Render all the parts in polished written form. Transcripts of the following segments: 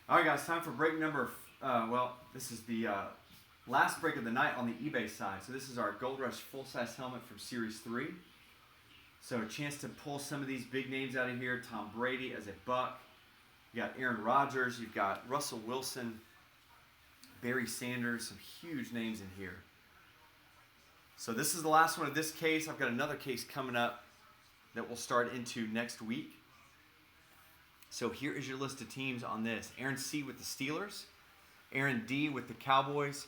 All right, guys, time for break number. This is the last break of the night on the eBay side. So this is our Gold Rush full-size helmet from Series 3. So a chance to pull some of these big names out of here. Tom Brady as a buck. You got Aaron Rodgers. You've got Russell Wilson, Barry Sanders. Some huge names in here. So this is the last one of this case. I've got another case coming up that we'll start into next week. So here is your list of teams on this. Aaron C. with the Steelers. Aaron D. with the Cowboys.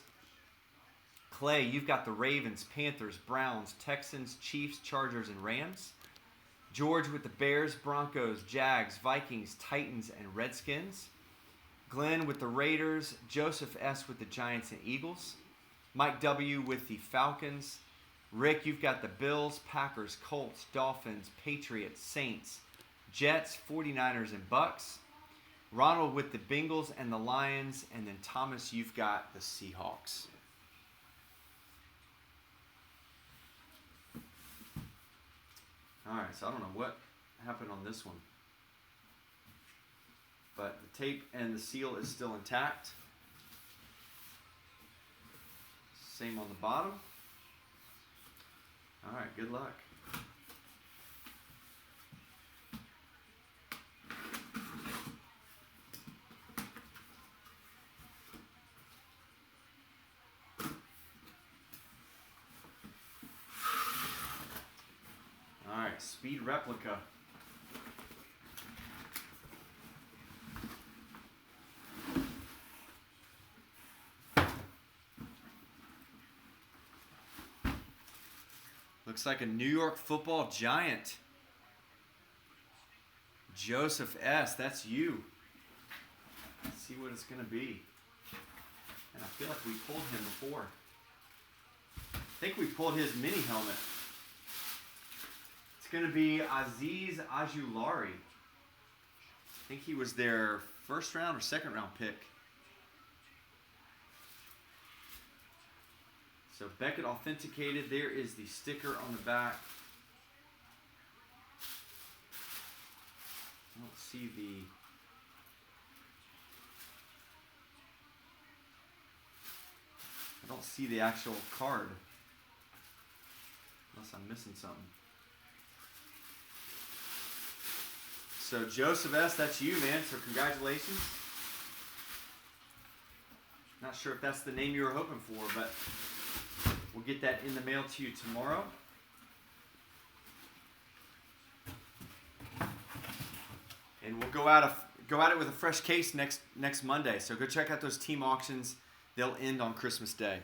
Clay, you've got the Ravens, Panthers, Browns, Texans, Chiefs, Chargers, and Rams. George with the Bears, Broncos, Jags, Vikings, Titans, and Redskins. Glenn with the Raiders. Joseph S. with the Giants and Eagles. Mike W. with the Falcons. Rick, you've got the Bills, Packers, Colts, Dolphins, Patriots, Saints, Jets, 49ers, and Bucks. Ronald with the Bengals and the Lions. And then Thomas, you've got the Seahawks. All right, so I don't know what happened on this one. But the tape and the seal is still intact. Same on the bottom. All right, good luck. All right, speed replica. Looks like a New York Football Giant. Joseph S., that's you. Let's see what it's going to be. And I feel like we pulled him before. I think we pulled his mini helmet. It's going to be Aziz Ajulari. I think he was their first round or second round pick. So Beckett authenticated. There is the sticker on the back. I don't see the actual card. Unless I'm missing something. So Joseph S., that's you, man. So congratulations. Not sure if that's the name you were hoping for, but we'll get that in the mail to you tomorrow. And we'll go at it with a fresh case next Monday. So go check out those team auctions. They'll end on Christmas Day.